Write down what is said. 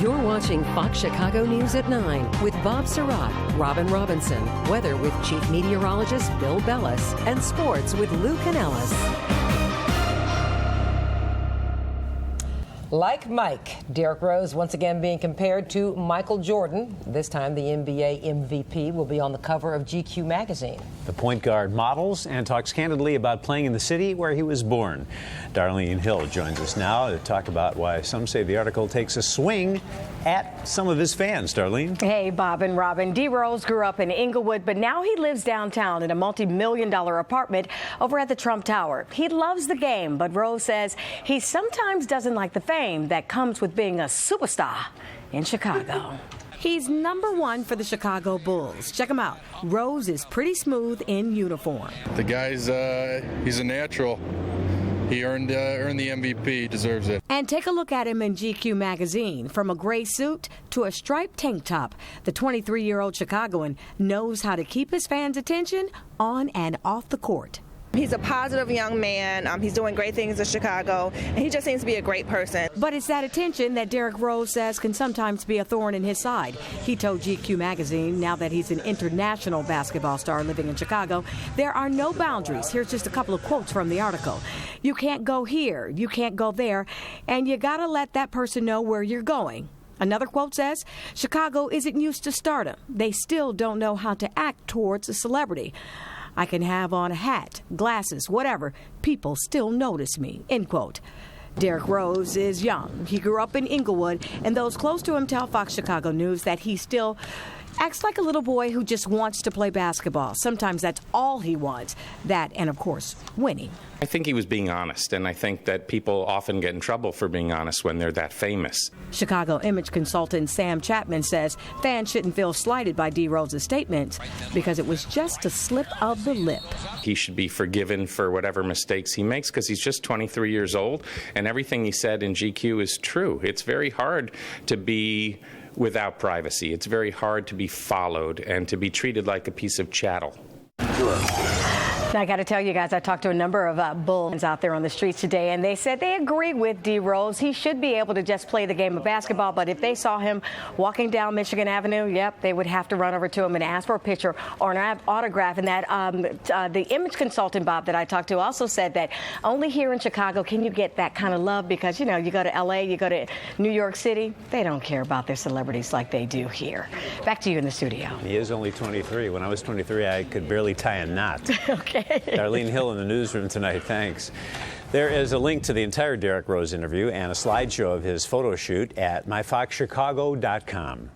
You're watching Fox Chicago News at 9 with Bob Surratt, Robin Robinson, weather with Chief Meteorologist Bill Bellis, and sports with Lou Canellis. Like Mike, Derrick Rose once again being compared to Michael Jordan. This time the NBA MVP will be on the cover of GQ magazine. The point guard models and talks candidly about playing in the city where he was born. Darlene Hill joins us now to talk about why some say the article takes a swing at some of his fans. Darlene? Hey, Bob and Robin. D. Rose grew up in Inglewood, but now he lives downtown in a multi-million-dollar apartment over at the Trump Tower. He loves the game, but Rose says he sometimes doesn't like the fame that comes with being a superstar in Chicago. He's #1 for the Chicago Bulls. Check him out. Rose is pretty smooth in uniform. The guy's, he's a natural. He earned the MVP, deserves it. And take a look at him in GQ magazine. From a gray suit to a striped tank top, the 23-year-old Chicagoan knows how to keep his fans' attention on and off the court. He's a positive young man. He's doing great things in Chicago, and he just seems to be a great person. But it's that attention that Derrick Rose says can sometimes be a thorn in his side. He told GQ magazine now that he's an international basketball star living in Chicago, there are no boundaries. Here's just a couple of quotes from the article. You can't go here, you can't go there, and you got to let that person know where you're going. Another quote says, Chicago isn't used to stardom. They still don't know how to act towards a celebrity. I can have on a hat, glasses, whatever. People still notice me, end quote. Derrick Rose is young. He grew up in Inglewood, and those close to him tell Fox Chicago News that he still acts like a little boy who just wants to play basketball. Sometimes that's all he wants. That and, of course, winning. I think he was being honest, and I think that people often get in trouble for being honest when they're that famous. Chicago image consultant Sam Chapman says fans shouldn't feel slighted by D. Rose's statements because it was just a slip of the lip. He should be forgiven for whatever mistakes he makes because he's just 23 years old, and everything he said in GQ is true. It's very hard to be without privacy. It's very hard to be followed and to be treated like a piece of chattel. Now, I got to tell you guys, I talked to a number of Bulls out there on the streets today, and they said they agree with D. Rose. He should be able to just play the game of basketball, but if they saw him walking down Michigan Avenue, yep, they would have to run over to him and ask for a picture or an autograph. And that the image consultant, Bob, that I talked to also said that only here in Chicago can you get that kind of love because, you know, you go to L.A., you go to New York City, they don't care about their celebrities like they do here. Back to you in the studio. He is only 23. When I was 23, I could barely tie a knot. Okay. Darlene Hill in the newsroom tonight. Thanks. There is a link to the entire Derrick Rose interview and a slideshow of his photo shoot at myfoxchicago.com.